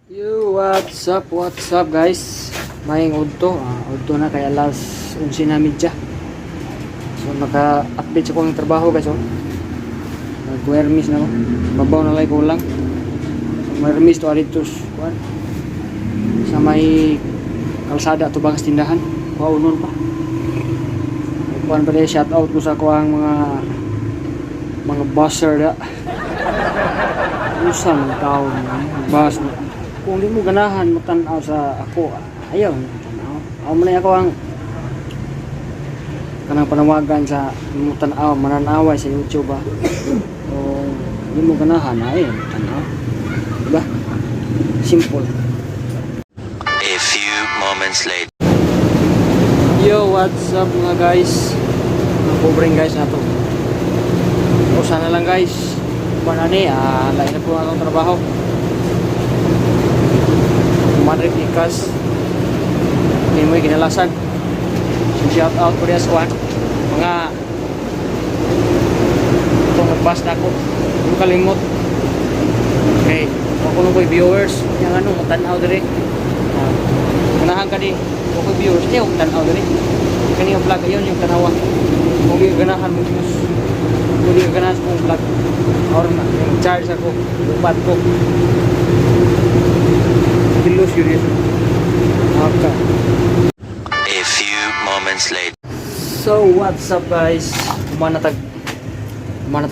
Yo, what's up guys? Maing udto, udto na kay alas 11 na midya. So naka-update ako ng trabaho guys oh. Nag-wermis na ako. Babaw na lang kulang. So wermis to alitos kuan. Sa may kalsada to bagas tindahan. Paunon pa. Kuan pa rin shout out ko sa kuang mga buzzer da. Usang tao bus kung di mo ganahan mo tanaw sa ako ayaw tanaw ako man ako ang kanang panawagan sa mo tanaw mananaway sa YouTube ba o di mo ganahan ayaw tanaw diba simple. A few moments later. Yo, what's up mga guys, pobring guys na to o sana lang guys kuan ani lain na po ang trabaho Madrid ikas hindi mo kinalasan. So shout out ko rin sa kuhan mga itong nagbas na ako yung kalimot okay ako nung ko'y viewers yung ano matanaw diri ganahan ka di ako ko'y viewers niya matanaw diri kani yung vlog ayun yung tanawa kung di ganahan mo kung di ganahan sa kong vlog or yung charge ako upat ko kilos yun yun. Okay. A few moments later. So what's up guys, kumana ta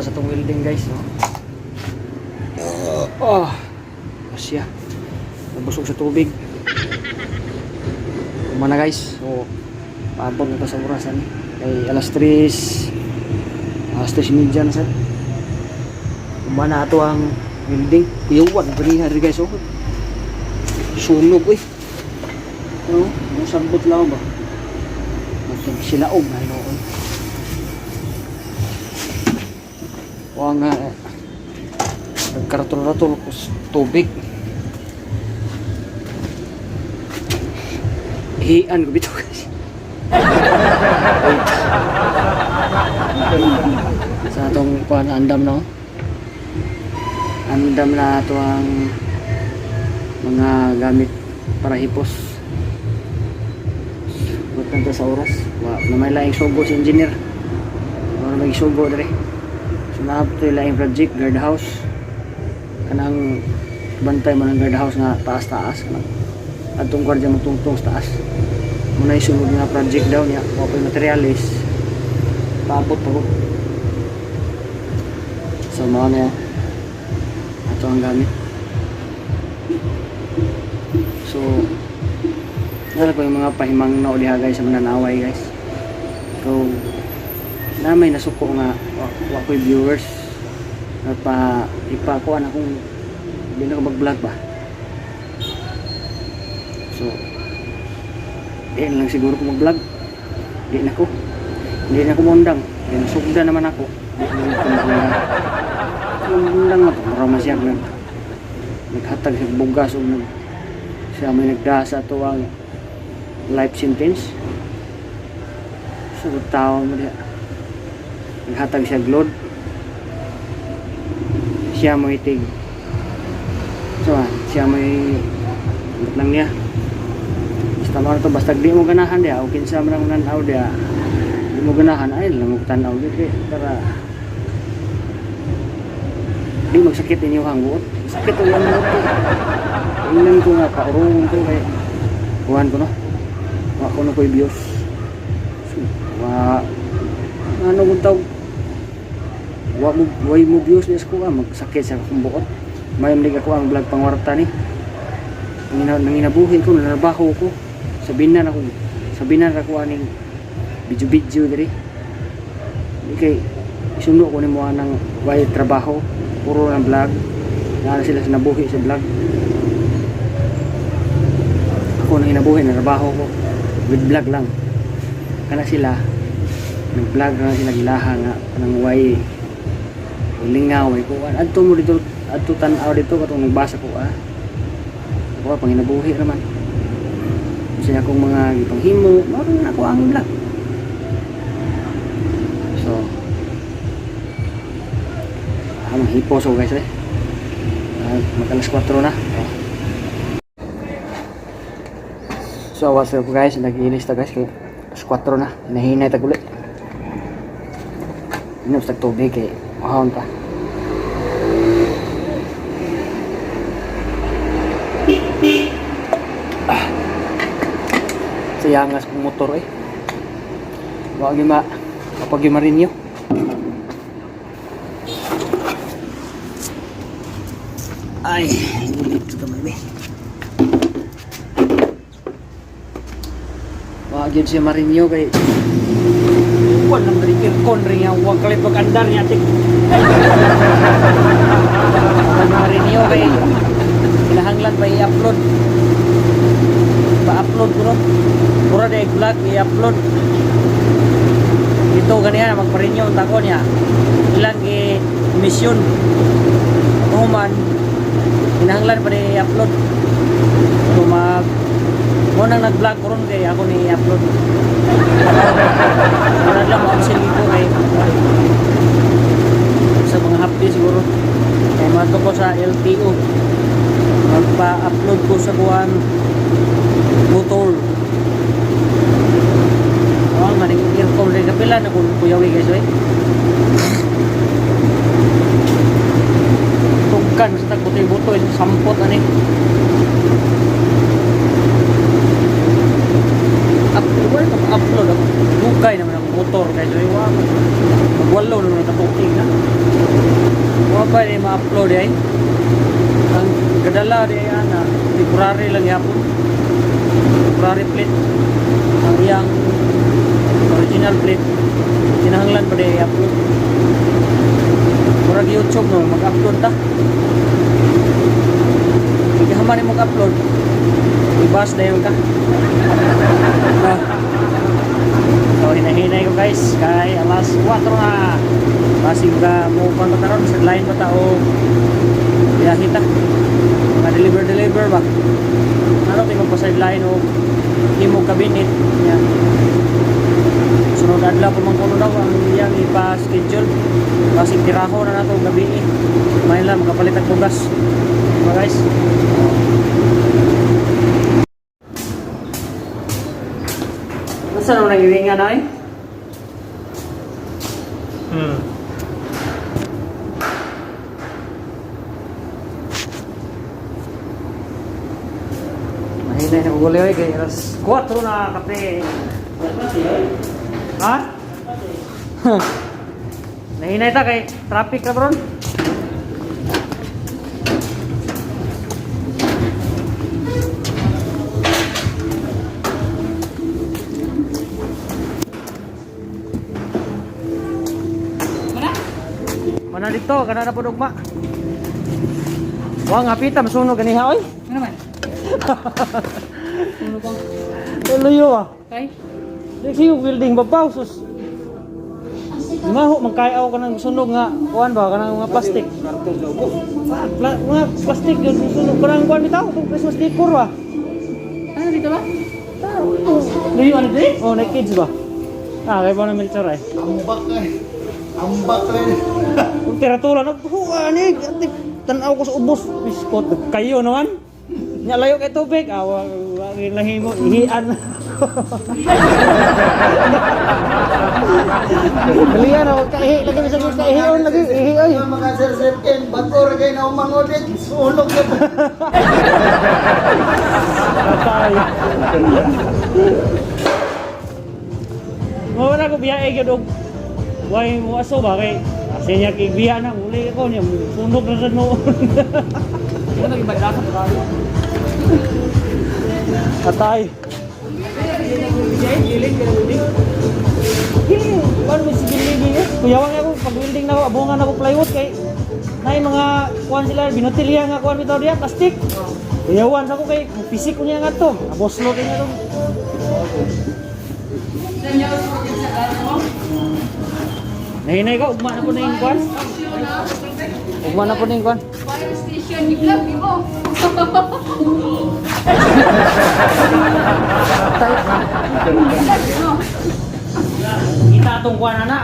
sa itong welding guys no? Masya nabusog sa tubig kumana guys. So paabot na ta sa orasan kay alas 3:30 na sa kumana ato ang welding kuyuwan berihan rin guys. Sunog no, sambot lang ba silaog na noon wa nga nagkaratol-ratol ko tubig hian ko bito guys. Sa atong kuan andam no, andam na ato ang mga gamit para hipos magkanta sa oras na may laing sugo si engineer na may sugo dere. So na ito yung laing project guardhouse kanang bantay mo ng guardhouse nga taas-taas atong kwardiya mo tungtong sa taas muna isunod nga project daw niya o pa yung materialis paabot pa ko. So mga na ito ang gamit. So nala ko yung mga pahimang na uliha guys sa mananaway guys. So na may nasuko nga wa ko'y viewers at pa ipakuan akong hindi na ko mag vlog ba. So di lang siguro ko mag vlog, hindi na ko mundang kaya nasugda naman ako mundang na marama siya naghatag sa bugas o siya may nagdasa to ang life sentence sa tao mo diya naghatag siya glod siya mo itig so siya may lang niya basta mo to basta di mo ganahan diya o kinsa man ang nanaw diya di mo ganahan ay lang mo tanaw diya para di magsakit inyo hanggot sakit o yan mo tingnan ko nga kaurungan ko kay kuhan ko no ako na ko i-views so, ano kung tawag way mo views niya ko magsakit sa akong buot mayamlig ako ang vlog pangwarta ni nanginabuhin ko nanabaho ko sabinan ako aning video diri di kay isundo ko ni mo ng way trabaho puro ng vlog na sila sinabuhi sa vlog ako nang hinabuhi na trabaho ko with vlog lang kana sila nag vlog na sila gilaha nga nang way lingaw ay ko adto mo dito adto tan-aw dito katong nagbasa ko ako pang hinabuhi naman kasi akong mga gipanghimo mao na ako ang vlog. So ang hipo so guys makalas 4 na So awas ko guys, nag-iinis ta guys kay alas 4 na, hinahinay ta ulit. Inom sa tubig kay mahon ta. Sayangas kong motor eh. Wag ma kapag marinyo. Ay, ulit ka may. Wag yun siya marinyo kay wala nang dari aircon ring yang wag kalit pag-andar niya tik. Wag marinyo kay kinahanglan pa i-upload. Pa-upload ko no. Pura de vlog i-upload. Ito ganyan magparinyo ang tako niya. Ilang mission. Human kinahanglan pa rin i-upload. So mag mo nang nag-vlog ko ron kay ako ni i-upload. Wala lang ako silito kay sa mga happy siguro. Kaya mato ko sa LTO. Magpa-upload ko sa buwan motor. Oh, maning earphone rin kapila na kung kuyawi guys eh. Tungkan sa tagbutoy-buto sampot ani. Upload ako. Dugay naman ang motor guys eh. Magwalo naman ang katuking na. Huwag ba rin ma-upload eh. Ang kadala di ana temporary lang yapon. Temporary plate. Ang iyang original plate kinahanglan pa di i-upload. Murag YouTube no mag-upload ta. Ikahaman ni mag-upload. Ibas na yun ka. So hinahinay ko guys kay alas 4 na. Basig ka mo pangkataron sa line pa tao. Biyahe ta. Mga deliver ba? Ano tingog pa sideline o imong kabinet niya. Sunod adlaw pa man kuno daw ang iyang ipa-schedule. Kasi tiraho na nato gabi eh. May lang makapalit ang tugas. Diba guys? Saan naman nag-iwingan na eh? Mahinay na kukuliw eh, kaya alas 4 na kape. Ha? Nahinay ta kay traffic na bron. Mana dito, kana na po ugma. Wa nga pita masunog ganiha oy. Ano man? Ano bang? Luyo ah. Kay? Diksi yung building babaw sus. Maho magkayaw ka ng sunog nga kuan ba kanang mga plastic. Mga plastic yun sunog kanang kuan bitaw tong Christmas decor ba. Ano dito ba? Luyo ano di? Oh, na kids ba? Ah, kay ba na militsar ay. Ambak rin. Kung tira-tura na ani tanaw ko sa ubos. Biskot kayo naman. Nya layo kay tubig. Awa lahi mo ihian. Kalian ako kaihi lagi sa kaihion lagi ihi oy. Mga sir-sirkin, bakor kayo na umangodit. Sunog na po. Patay. Mo na ko biyahe gyud og way mo aso ba kay asinya kay biya na uli ko niya sunog na sa noon. Ano naging bagdasa pa tayo? Patay. Giling, giling. Giling, paano mo si giling eh? Kuyawang ako, pag welding na ako, abungan ako plywood kay na mga kuhan sila, binutilya nga kuhan bitaw diya, plastic. Kuyawan ako kay, pisik ko niya nga to. Aboslo kay nga to. Nahinay ka, ugma na po na yung kuhan. Ugma na po na yung kuhan. Fire station ni Club, di mo? Kita atong kuhan na na.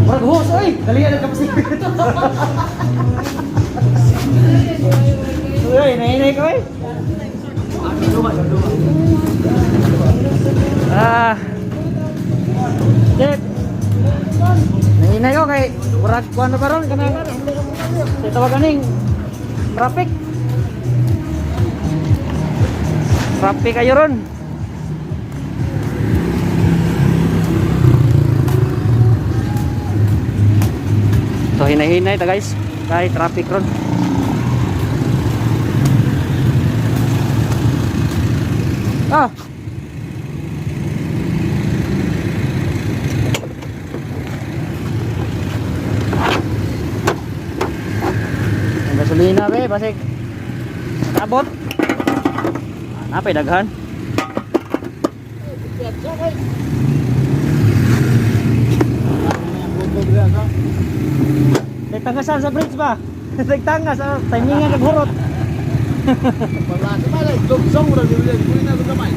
Murag hos, oy! Dalihan ang kapasig. Uy, nahinay ka, oy. Ah. Chip. Nahinay ko kay murag kuan na karon kanang tawag aning traffic. Traffic kayo ron. So hinay-hinay ta guys, kay traffic ron. Ah. Ang gasolina be, basig nakabot. Napay daghan. Nagtangasan sa bridge ba? Nagtangas, timingan naghurot.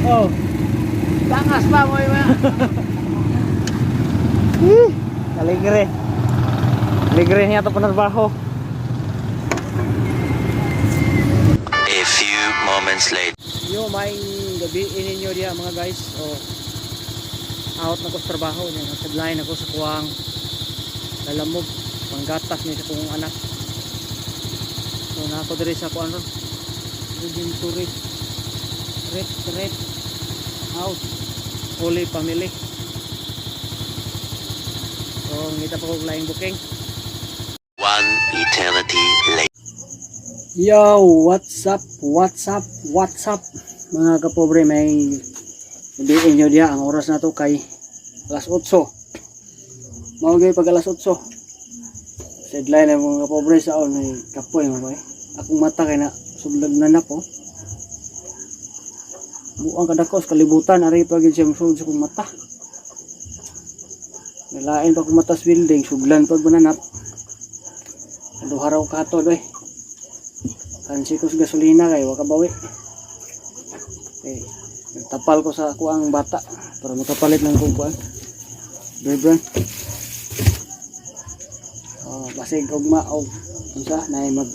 Oh. Tangas pa mo yung Alegre. Alegre niya ito panarbaho. A few moments later. Yo, may gabi ninyo diya mga guys. Oh. Out na ko sa trabaho niya. Nasa-line ako sa kuwang lalamog. Panggatas niya sa kong anak. So, nako diri sa kuwang ron. Rudin Turis. Red house. Holy family. So, ngita pa ko laing booking. One eternity later. Yo, what's up mga kapobre, may ibiin nyo diya ang oras na to kay alas 8 maugay pag alas 8 deadline ng mga kapobre sa on may kapoy mga akong mata kay na sublag na nako buang kadakos kalibutan ari pagin siya musunod sa kong mata nilain pa kong mata sa building suglan pag mananap aduharaw kato doy kansi ko sa gasolina kay wakabawi eh nagtapal ko sa kuang bata para makapalit ng kuang bebran basig ugma og unsa nay mag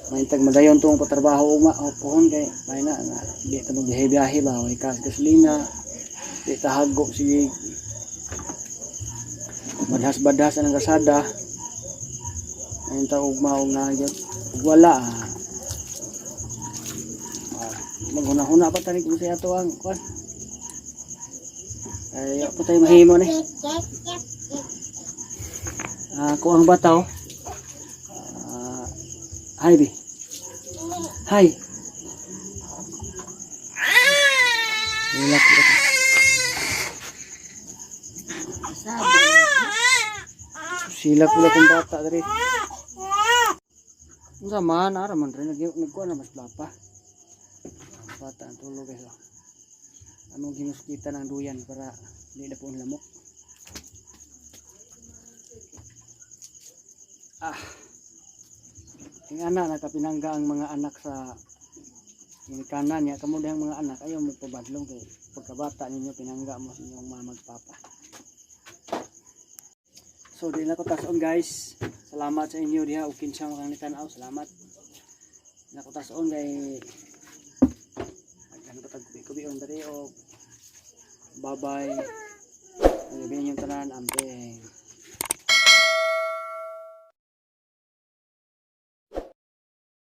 maintag madayon tong patrabaho ugma o pohon kay may na di ta magbiyahe ba way kas gasolina di ta hago sige badhas ang kasada ayun ta ugma og na gyud wala maghuna-huna pa tani kung siya to ang kwan ay pa tayo mahimo ni kuang bataw hi bi hi sila pula kong bata dari unsa man ara man rin nagkuha na mas plapa bata ang tulog guys anong ginuskita ng duyan para hindi na po lamok yung anak nakapinangga ang mga anak sa kanan niya kamo dihang mga anak ayaw mo pabadlong kay pagkabata ninyo pinangga mo sa inyong mga magpapa. So di na ko tason guys. Salamat sa inyo diha ug kinsa makang nitanaw. Salamat. Na ko tason kay agkan patag kubi on diri o bye bye. Ang gabi ninyong tanan amping.